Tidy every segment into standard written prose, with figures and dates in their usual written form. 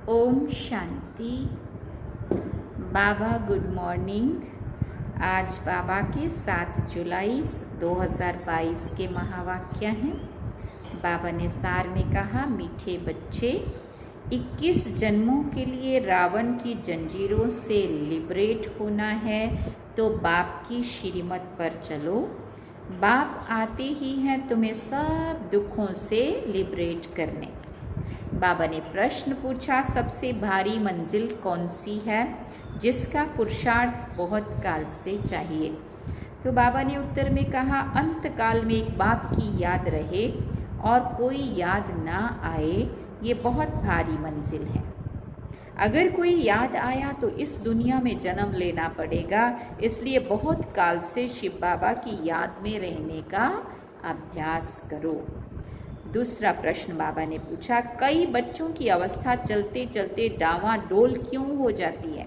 ओम शांति। बाबा good morning. आज बाबा के 7 जुलाई 2022 के महावाक्य हैं। बाबा ने सार में कहा, मीठे बच्चे, 21 जन्मों के लिए रावण की जंजीरों से लिबरेट होना है तो बाप की श्रीमत पर चलो। बाप आते ही हैं तुम्हें सब दुखों से लिबरेट करने। बाबा ने प्रश्न पूछा, सबसे भारी मंजिल कौन सी है जिसका पुरुषार्थ बहुत काल से चाहिए? तो बाबा ने उत्तर में कहा, अंत काल में एक बाप की याद रहे और कोई याद ना आए, ये बहुत भारी मंजिल है। अगर कोई याद आया तो इस दुनिया में जन्म लेना पड़ेगा, इसलिए बहुत काल से शिव बाबा की याद में रहने का अभ्यास करो। दूसरा प्रश्न बाबा ने पूछा, कई बच्चों की अवस्था चलते चलते डावाडोल क्यों हो जाती है?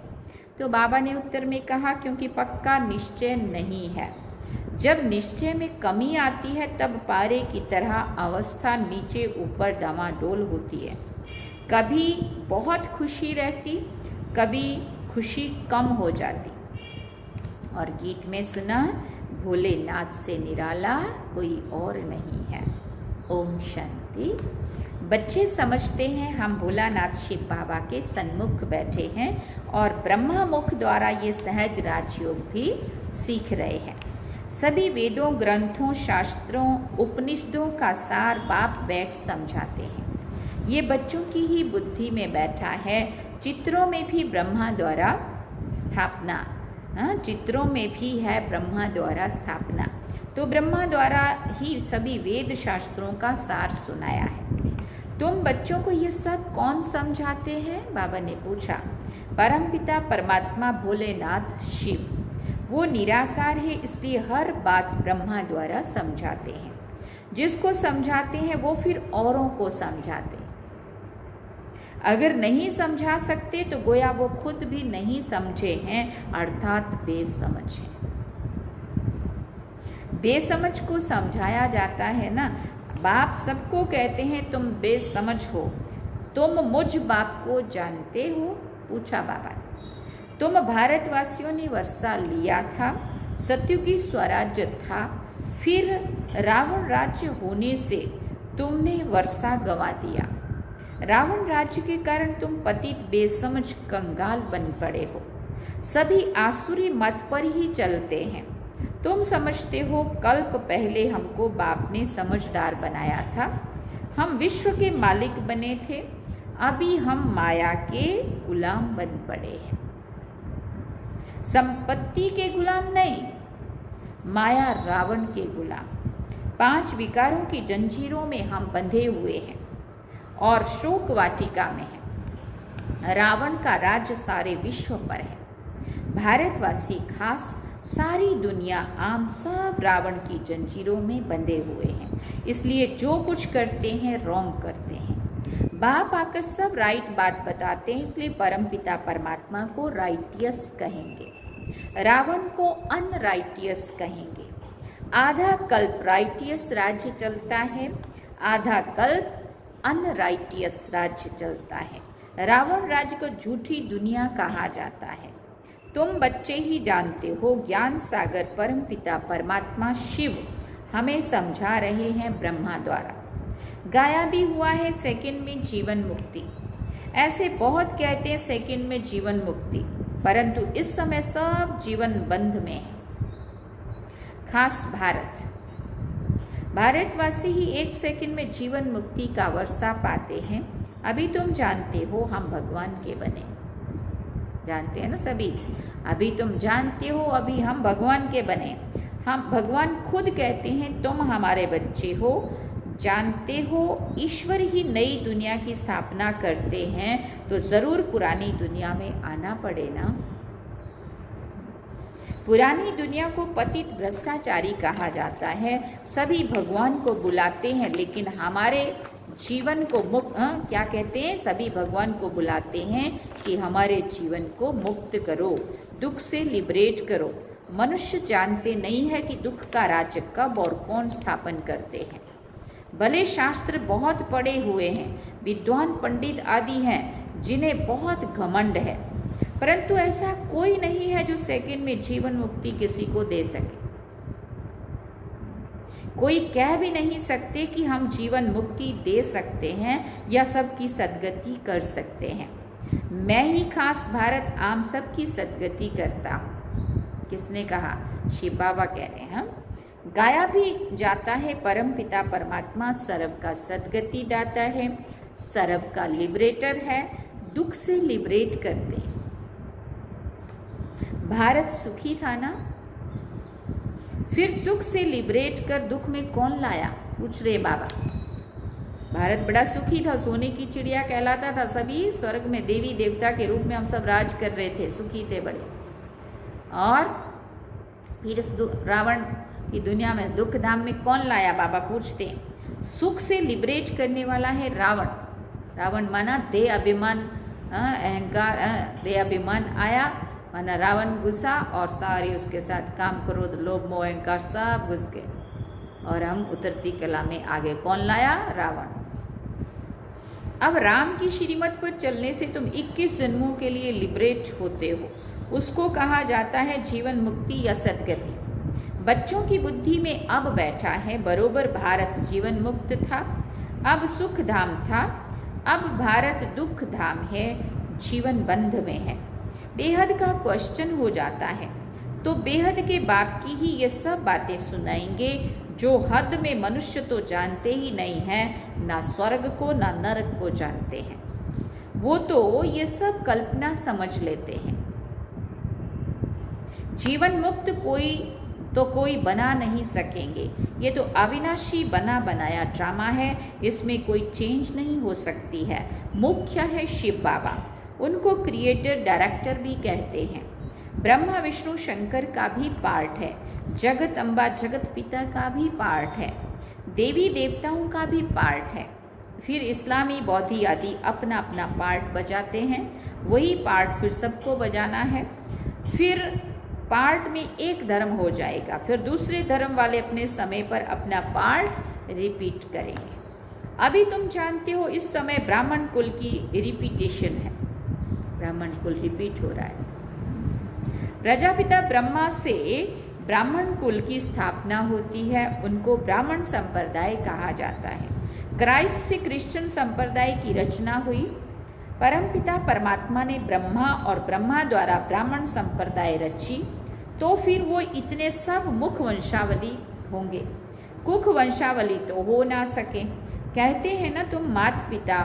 तो बाबा ने उत्तर में कहा, क्योंकि पक्का निश्चय नहीं है। जब निश्चय में कमी आती है तब पारे की तरह अवस्था नीचे ऊपर डावाडोल होती है। कभी बहुत खुशी रहती, कभी खुशी कम हो जाती। और गीत में सुना, भोलेनाथ से निराला कोई और नहीं है। ओम शांति। बच्चे समझते हैं हम भोलानाथ शिव बाबा के सन्मुख बैठे हैं और ब्रह्मा मुख द्वारा ये सहज राजयोग भी सीख रहे हैं। सभी वेदों, ग्रंथों, शास्त्रों, उपनिषदों का सार बाप बैठ समझाते हैं। ये बच्चों की ही बुद्धि में बैठा है। चित्रों में भी ब्रह्मा द्वारा स्थापना, चित्रों में भी है ब्रह्मा द्वारा स्थापना। तो ब्रह्मा द्वारा ही सभी वेद शास्त्रों का सार सुनाया है। तुम बच्चों को ये सब कौन समझाते हैं? बाबा ने पूछा। परमपिता परमात्मा भोलेनाथ शिव, वो निराकार है, इसलिए हर बात ब्रह्मा द्वारा समझाते हैं। जिसको समझाते हैं वो फिर औरों को समझाते हैं। अगर नहीं समझा सकते तो गोया वो खुद भी नहीं समझे हैं, अर्थात बेसमझ हैं। बेसमझ को समझाया जाता है ना। बाप सबको कहते हैं तुम बेसमझ हो। तुम मुझ बाप को जानते हो? पूछा बाबा ने। तुम भारतवासियों ने वर्षा लिया था, सत्युगी स्वराज्य था, फिर रावण राज्य होने से तुमने वर्षा गंवा दिया। रावण राज्य के कारण तुम पतित बेसमझ कंगाल बन पड़े हो। सभी आसुरी मत पर ही चलते हैं। तुम समझते हो कल्प पहले हमको बाप ने समझदार बनाया था, हम विश्व के मालिक बने थे, अभी हम माया के गुलाम बन पड़े हैं। संपत्ति के गुलाम नहीं, माया रावण के गुलाम। 5 विकारों की जंजीरों में हम बंधे हुए हैं और शोक वाटिका में हैं। रावण का राज्य सारे विश्व पर है। भारतवासी खास सारी दुनिया आम सब रावण की जंजीरों में बंधे हुए हैं। इसलिए जो कुछ करते हैं रॉन्ग करते हैं। बाप आकर सब राइट बात बताते हैं, इसलिए परमपिता परमात्मा को राइटियस कहेंगे, रावण को अनराइटियस कहेंगे। आधा कल्प राइटियस राज्य चलता है, आधा कल्प अनराइटियस राज्य चलता है। रावण राज्य को झूठी दुनिया कहा जाता है। तुम बच्चे ही जानते हो, ज्ञान सागर परमपिता परमात्मा शिव हमें समझा रहे हैं ब्रह्मा द्वारा। गाया भी हुआ है सेकंड में जीवन मुक्ति। ऐसे बहुत कहते हैं सेकंड में जीवन मुक्ति, परंतु इस समय सब जीवन बंध में है। खास भारतवासी ही 1 सेकंड में जीवन मुक्ति का वर्षा पाते हैं। अभी तुम जानते हो हम भगवान के बने, जानते हैं ना सभी। अभी तुम जानते हो अभी हम भगवान के बने। हम भगवान खुद कहते हैं तुम हमारे बच्चे हो। जानते हो ईश्वर ही नई दुनिया की स्थापना करते हैं तो जरूर पुरानी दुनिया में आना पड़े ना। पुरानी दुनिया को पतित भ्रष्टाचारी कहा जाता है। सभी भगवान को बुलाते हैं, लेकिन हमारे जीवन को मुक्त क्या कहते हैं, सभी भगवान को बुलाते हैं कि हमारे जीवन को मुक्त करो, दुख से लिबरेट करो। मनुष्य जानते नहीं है कि दुख का राज्य कब और कौन स्थापन करते हैं। भले शास्त्र बहुत पढ़े हुए हैं, विद्वान पंडित आदि हैं जिन्हें बहुत घमंड है, परंतु ऐसा कोई नहीं है जो सेकंड में जीवन मुक्ति किसी को दे सके। कोई कह भी नहीं सकते कि हम जीवन मुक्ति दे सकते हैं या सबकी सद्गति कर सकते हैं। मैं ही खास भारत आम सबकी सद्गति करता हूँ। किसने कहा? शिव बाबा कह रहे हैं। हम गाया भी जाता है परम पिता परमात्मा सर्व का सद्गति दाता है, सर्व का लिबरेटर है, दुख से लिबरेट करते हैं। भारत सुखी था ना, फिर सुख से लिबरेट कर दुख में कौन लाया? पूछ रहे बाबा। भारत बड़ा सुखी था, सोने की चिड़िया कहलाता था। सभी स्वर्ग में देवी देवता के रूप में हम सब राज कर रहे थे, सुखी थे बड़े। और फिर इस रावण की दुनिया में दुख धाम में कौन लाया? बाबा पूछते हैं। सुख से लिबरेट करने वाला है रावण। रावण माना देह अभिमान, अहंकार, देह अभिमान आया माना रावण घुसा और सारे उसके साथ काम क्रोध लोभ मोह अहंकार सब घुस गए और हम उतरती कला में आगे। कौन लाया? रावण। अब राम की श्रीमत पर चलने से तुम 21 जन्मों के लिए लिबरेट होते हो। उसको कहा जाता है जीवन मुक्ति या सद्गति। बच्चों की बुद्धि में अब बैठा है, बरोबर भारत जीवन मुक्त था, अब सुख धाम था, अब भारत दुख धाम है, जीवन बंध में है। बेहद का क्वेश्चन हो जाता है तो बेहद के बाप की ही ये सब बातें सुनाएंगे जो हद में मनुष्य तो जानते ही नहीं है, ना स्वर्ग को ना नरक को जानते हैं। वो तो ये सब कल्पना समझ लेते हैं। जीवन मुक्त कोई बना नहीं सकेंगे। ये तो अविनाशी बना बनाया ड्रामा है, इसमें कोई चेंज नहीं हो सकती है। मुख्य है शिव बाबा, उनको क्रिएटर डायरेक्टर भी कहते हैं। ब्रह्मा विष्णु शंकर का भी पार्ट है, जगत अम्बा जगत पिता का भी पार्ट है, देवी देवताओं का भी पार्ट है। फिर इस्लामी बौद्धी आदि अपना अपना पार्ट बजाते हैं, वही पार्ट फिर सबको बजाना है। फिर पार्ट में एक धर्म हो जाएगा, फिर दूसरे धर्म वाले अपने समय पर अपना पार्ट रिपीट करेंगे। अभी तुम जानते हो इस समय ब्राह्मण कुल की रिपीटेशन है, ब्राह्मण कुल रिपीट हो रहा है। प्रजापिता ब्रह्मा से ब्राह्मण कुल की स्थापना होती है, उनको ब्राह्मण संप्रदाय कहा जाता है। क्राइस्ट से क्रिश्चियन संप्रदाय की रचना हुई। परमपिता परमात्मा ने ब्रह्मा और ब्रह्मा द्वारा ब्राह्मण संप्रदाय रची, तो फिर वो इतने सब मुख वंशावली होंगे। कुख वंशावली तो हो ना सके। कहते हैं ना, तुम माता पिता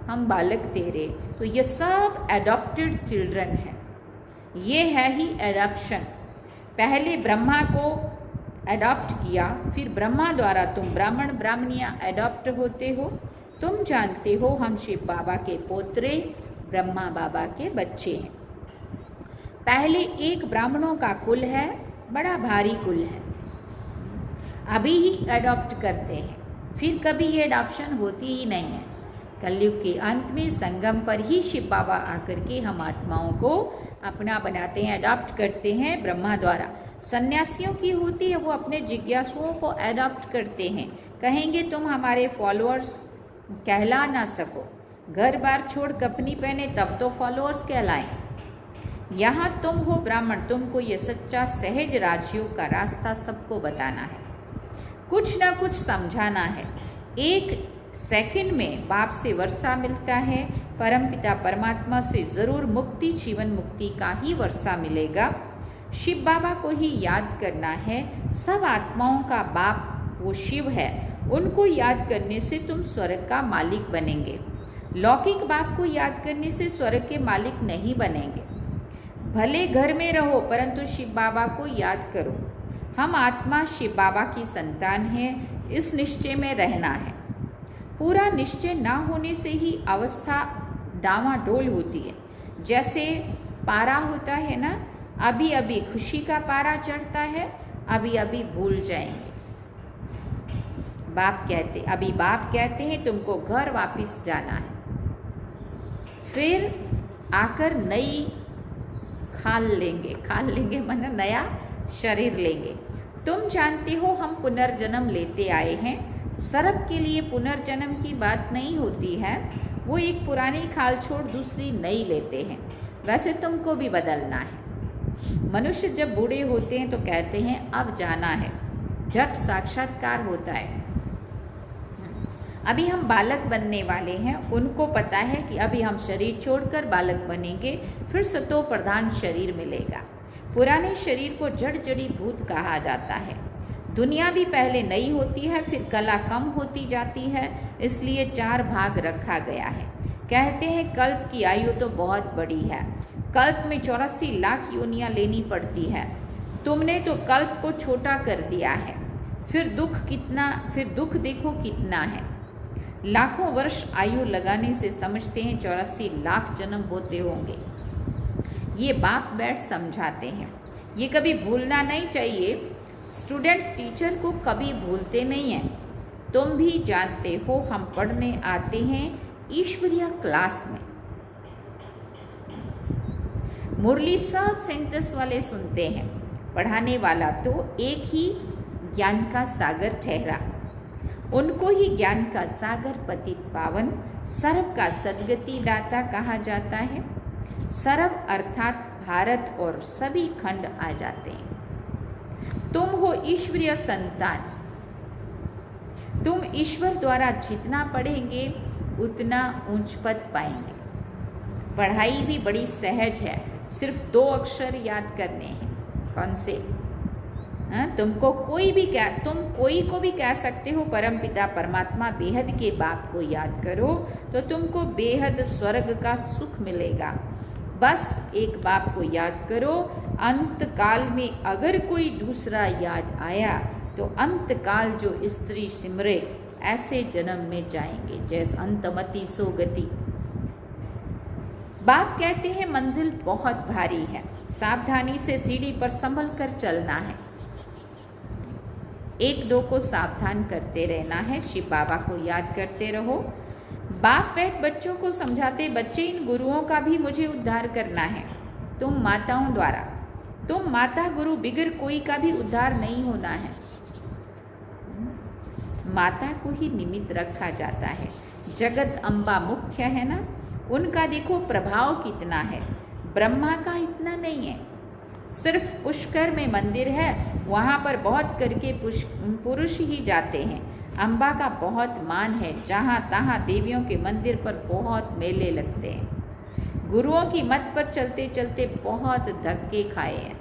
हम बालक तेरे, तो ये सब एडॉप्टेड चिल्ड्रन है। ये है ही एडॉप्शन। पहले ब्रह्मा को एडॉप्ट किया, फिर ब्रह्मा द्वारा तुम ब्राह्मण ब्राह्मणियाँ एडॉप्ट होते हो। तुम जानते हो हम शिव बाबा के पोतरे, ब्रह्मा बाबा के बच्चे हैं। पहले एक ब्राह्मणों का कुल है, बड़ा भारी कुल है, अभी ही एडॉप्ट करते हैं, फिर कभी ये एडॉप्शन होती ही नहीं है। कलयुग के अंत में संगम पर ही शिव बाबा आकर के हम आत्माओं को अपना बनाते हैं, अडॉप्ट करते हैं ब्रह्मा द्वारा। सन्यासियों की होती है, वो अपने जिज्ञासुओं को अडॉप्ट करते हैं। कहेंगे तुम हमारे फॉलोअर्स कहला ना सको, घर बार छोड़ कपनी पहने तब तो फॉलोअर्स कहलाएं। यहाँ तुम हो ब्राह्मण, तुमको ये सच्चा सहज राजयोग का रास्ता सबको बताना है, कुछ ना कुछ समझाना है। एक सेकंड में बाप से वर्षा मिलता है, परमपिता परमात्मा से ज़रूर मुक्ति, जीवन मुक्ति का ही वर्षा मिलेगा। शिव बाबा को ही याद करना है। सब आत्माओं का बाप वो शिव है, उनको याद करने से तुम स्वर्ग का मालिक बनेंगे। लौकिक बाप को याद करने से स्वर्ग के मालिक नहीं बनेंगे। भले घर में रहो परंतु शिव बाबा को याद करो। हम आत्मा शिव बाबा की संतान है, इस निश्चय में रहना है। पूरा निश्चय ना होने से ही अवस्था डामाडोल होती है। जैसे पारा होता है ना, अभी अभी खुशी का पारा चढ़ता है, अभी अभी भूल जाएंगे। बाप कहते हैं तुमको घर वापस जाना है, फिर आकर नई खाल लेंगे माना नया शरीर लेंगे। तुम जानते हो हम पुनर्जन्म लेते आए हैं। सर्प के लिए पुनर्जन्म की बात नहीं होती है, वो एक पुरानी खाल छोड़ दूसरी नई लेते हैं। वैसे तुमको भी बदलना है। मनुष्य जब बूढ़े होते हैं तो कहते हैं अब जाना है, झट साक्षात्कार होता है। अभी हम बालक बनने वाले हैं, उनको पता है कि अभी हम शरीर छोड़कर बालक बनेंगे, फिर सतो प्रधान शरीर मिलेगा। पुराने शरीर को जड़ जड़ी भूत कहा जाता है। दुनिया भी पहले नई होती है, फिर कला कम होती जाती है, इसलिए 4 भाग रखा गया है। कहते हैं कल्प की आयु तो बहुत बड़ी है, कल्प में 84 लाख योनियां लेनी पड़ती है। तुमने तो कल्प को छोटा कर दिया है, फिर दुख देखो कितना है। लाखों वर्ष आयु लगाने से समझते हैं 84 लाख जन्म होते होंगे। ये बाप बैठ समझाते हैं, ये कभी भूलना नहीं चाहिए। स्टूडेंट टीचर को कभी भूलते नहीं हैं। तुम भी जानते हो हम पढ़ने आते हैं ईश्वरीय क्लास में, मुरली सब सेंटर्स वाले सुनते हैं। पढ़ाने वाला तो एक ही ज्ञान का सागर ठहरा, उनको ही ज्ञान का सागर पतित पावन सर्व का सद्गति दाता कहा जाता है। सर्व अर्थात भारत और सभी खंड आ जाते हैं। तुम हो ईश्वरीय संतान, तुम ईश्वर द्वारा जितना पढ़ेंगे उतना ऊंच पद पाएंगे। पढ़ाई भी बड़ी सहज है, सिर्फ 2 अक्षर याद करने हैं। कौन से? तुम कोई को भी कह सकते हो परमपिता परमात्मा बेहद के बाप को याद करो तो तुमको बेहद स्वर्ग का सुख मिलेगा। बस एक बाप को याद करो। अंत काल में अगर कोई दूसरा याद आया तो अंत काल जो स्त्री सिमरे ऐसे जन्म में जाएंगे, जैसे अंतमति सो गति। बाप कहते हैं मंजिल बहुत भारी है, सावधानी से सीढ़ी पर संभल कर चलना है। 1-2 को सावधान करते रहना है। शिव बाबा को याद करते रहो। बाप बैठ बच्चों को समझाते, बच्चे इन गुरुओं का भी मुझे उद्धार करना है। तुम माताओं द्वारा, तुम माता गुरु बिगर कोई का भी उद्धार नहीं होना है। माता को ही निमित्त रखा जाता है। जगत अम्बा मुख्य है ना, उनका देखो प्रभाव कितना है, ब्रह्मा का इतना नहीं है। सिर्फ पुष्कर में मंदिर है, वहाँ पर बहुत करके पुरुष ही जाते हैं। अम्बा का बहुत मान है, जहाँ तहाँ देवियों के मंदिर पर बहुत मेले लगते हैं। गुरुओं की मत पर चलते चलते बहुत धक्के खाए हैं।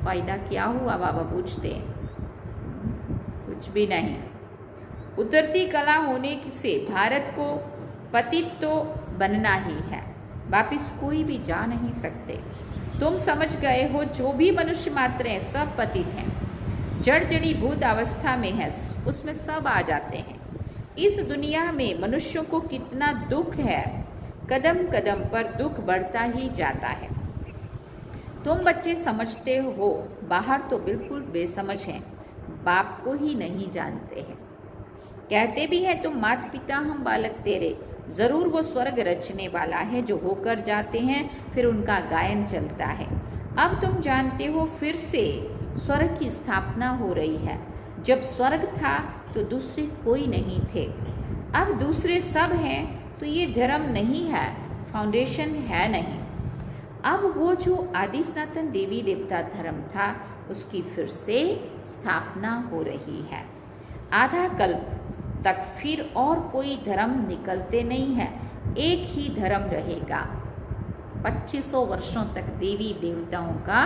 फायदा क्या हुआ, बाबा पूछते हैं। कुछ भी नहीं। उतरती कला होने से भारत को पतित तो बनना ही है, वापिस कोई भी जा नहीं सकते। तुम समझ गए हो, जो भी मनुष्य मात्र हैं सब पतित हैं, जड़ जड़ी भूत अवस्था में है, उसमें सब आ जाते हैं। इस दुनिया में मनुष्यों को कितना दुख है, कदम कदम पर दुख बढ़ता ही जाता है। तुम बच्चे समझते हो, बाहर तो बिल्कुल बेसमझ हैं, बाप को ही नहीं जानते हैं। कहते भी हैं तुम माता पिता हम बालक तेरे, जरूर वो स्वर्ग रचने वाला है, जो होकर जाते हैं फिर उनका गायन चलता है। अब तुम जानते हो, फिर से स्वर्ग की स्थापना हो रही है। जब स्वर्ग था तो दूसरे कोई नहीं थे, अब दूसरे सब हैं, तो ये धर्म नहीं है, फाउंडेशन है नहीं। अब वो जो आदि सनातन देवी देवता धर्म था, उसकी फिर से स्थापना हो रही है। आधा कल्प तक फिर और कोई धर्म निकलते नहीं है, एक ही धर्म रहेगा। 2500 वर्षों तक देवी देवताओं का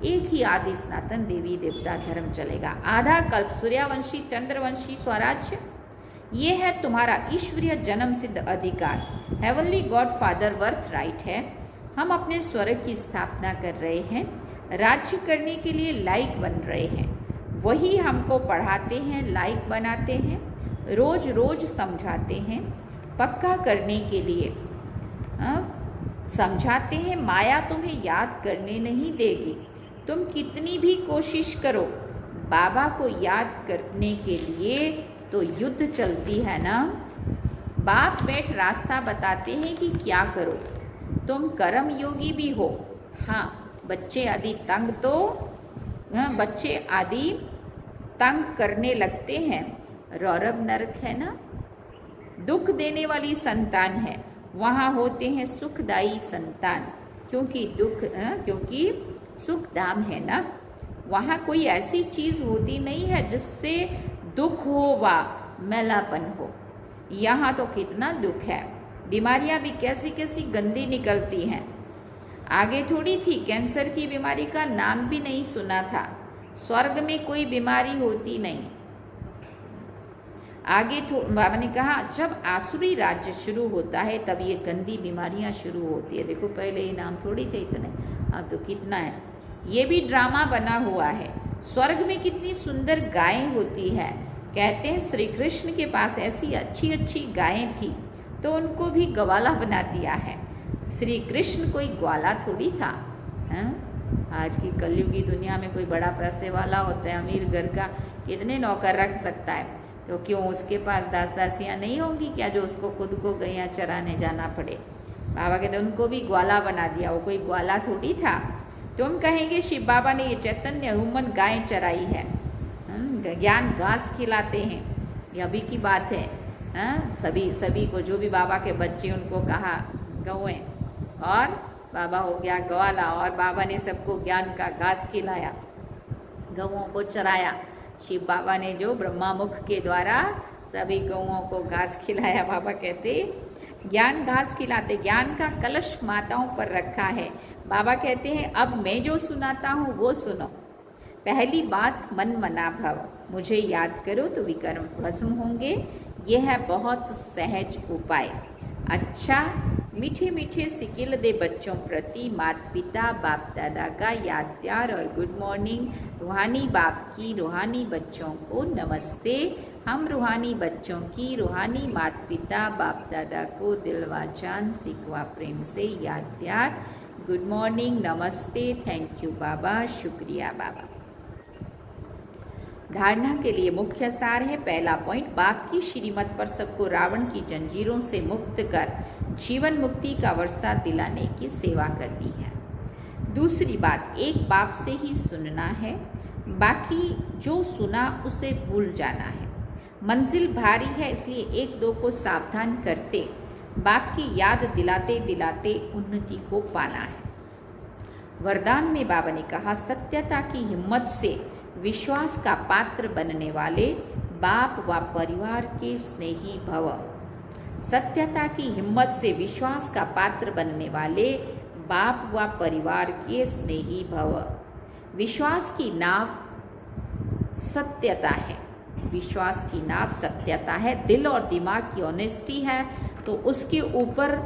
एक ही आदि सनातन देवी देवता धर्म चलेगा। आधा कल्प सूर्यवंशी चंद्रवंशी स्वराज्य, ये है तुम्हारा ईश्वरीय जन्म सिद्ध अधिकार, heavenly God father worth right है। हम अपने स्वर्ग की स्थापना कर रहे हैं, राज्य करने के लिए लायक बन रहे हैं। वही हमको पढ़ाते हैं, लायक बनाते हैं, रोज रोज समझाते हैं, पक्का करने के लिए समझाते हैं। माया तुम्हें याद करने नहीं देगी, तुम कितनी भी कोशिश करो। बाबा को याद करने के लिए तो युद्ध चलती है ना। बाप बैठ रास्ता बताते हैं कि क्या करो। तुम कर्म योगी भी हो। हाँ, बच्चे आदि तंग करने लगते हैं। रौरव नरक है ना, दुख देने वाली संतान है, वहाँ होते हैं सुखदायी संतान, क्योंकि सुख धाम है ना। वहाँ कोई ऐसी चीज़ होती नहीं है जिससे दुख हो व मैलापन हो। यहाँ तो कितना दुख है, बीमारियाँ भी कैसी कैसी गंदी निकलती हैं। आगे थोड़ी थी, कैंसर की बीमारी का नाम भी नहीं सुना था। स्वर्ग में कोई बीमारी होती नहीं। आगे बाबा ने कहा, जब आसुरी राज्य शुरू होता है तब ये गंदी बीमारियां शुरू होती है। देखो, पहले ये नाम थोड़ी थे इतने, अब तो कितना है। ये भी ड्रामा बना हुआ है। स्वर्ग में कितनी सुंदर गायें होती है। कहते हैं श्री कृष्ण के पास ऐसी अच्छी अच्छी गायें थी तो उनको भी ग्वाला बना दिया है। श्री कृष्ण कोई ग्वाला थोड़ी था। आज की कलयुगी दुनिया में कोई बड़ा पैसे वाला होता है, अमीर घर का, कितने नौकर रख सकता है, तो क्यों उसके पास दास दासियाँ नहीं होंगी क्या, जो उसको खुद को गैया चराने जाना पड़े। बाबा कहते उनको भी ग्वाला बना दिया, वो कोई ग्वाला थोड़ी था। तुम कहेंगे शिव बाबा ने ये चैतन्य ह्यूमन गाय चराई है, ज्ञान घास खिलाते हैं, ये अभी की बात है। सभी को, जो भी बाबा के बच्चे, उनको कहा गौएं, और बाबा हो गया ग्वाला, और बाबा ने सबको ज्ञान का घास खिलाया, गौओं को चराया। शिव बाबा ने जो ब्रह्मा मुख के द्वारा सभी गौओं को घास खिलाया। बाबा कहते ज्ञान घास खिलाते, ज्ञान का कलश माताओं पर रखा है। बाबा कहते हैं अब मैं जो सुनाता हूँ वो सुनो। पहली बात, मन मना भव, मुझे याद करो तो विकर्म भस्म होंगे। यह है बहुत सहज उपाय। अच्छा, मीठे मीठे सिकिल दे बच्चों प्रति माता पिता बाप दादा का याद प्यार और गुड मॉर्निंग। रूहानी बाप की रूहानी बच्चों को नमस्ते। हम रूहानी बच्चों की रूहानी माता पिता बाप दादा को दिलवा जान सिकवा प्रेम से याद प्यार। गुड मॉर्निंग, नमस्ते, थैंक यू बाबा, शुक्रिया बाबा। धारणा के लिए मुख्य सार है। पहला पॉइंट, बाप की श्रीमत पर सबको रावण की जंजीरों से मुक्त कर जीवन मुक्ति का वर्षा दिलाने की सेवा करनी है। दूसरी बात, एक बाप से ही सुनना है, बाकी जो सुना उसे भूल जाना है। मंजिल भारी है, इसलिए एक दो को सावधान करते बाप की याद दिलाते दिलाते उन्नति को पाना है। वरदान में बाबा ने कहा, सत्यता की हिम्मत से विश्वास का पात्र बनने वाले बाप व परिवार के स्नेही भव। सत्यता की हिम्मत से विश्वास का पात्र बनने वाले बाप व परिवार के स्नेही भव। विश्वास की नाव सत्यता है। विश्वास की नाव सत्यता है। दिल और दिमाग की ऑनेस्टी है तो उसके ऊपर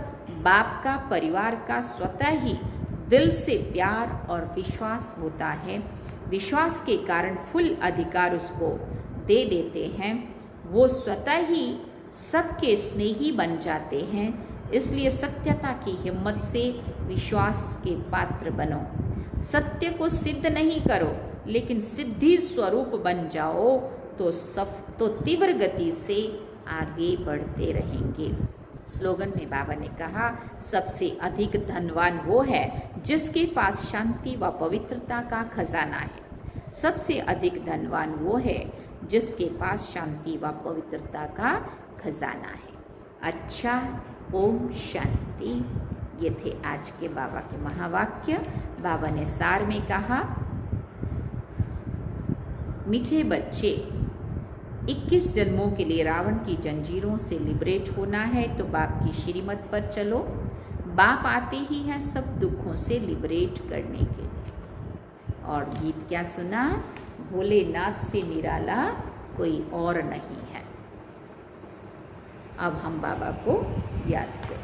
बाप का, परिवार का स्वतः ही दिल से प्यार और विश्वास होता है। विश्वास के कारण फुल अधिकार उसको दे देते हैं। वो स्वतः ही सबके स्नेही बन जाते हैं। इसलिए सत्यता की हिम्मत से विश्वास के पात्र बनो। सत्य को सिद्ध नहीं करो, लेकिन सिद्धि स्वरूप बन जाओ तो तीव्र गति से आगे बढ़ते रहेंगे। स्लोगन में बाबा ने कहा, सबसे अधिक धनवान वो है जिसके पास शांति व पवित्रता का खजाना है। सबसे अधिक धनवान वो है जिसके पास शांति व पवित्रता का खजाना है। अच्छा, ओम शांति। ये थे आज के बाबा के महावाक्य। बाबा ने सार में कहा, मीठे बच्चे, 21 जन्मों के लिए रावण की जंजीरों से लिबरेट होना है तो बाप की श्रीमत पर चलो। बाप आते ही हैं सब दुखों से लिबरेट करने के लिए। और गीत क्या सुना? भोलेनाथ से निराला कोई और नहीं है। अब हम बाबा को याद करें।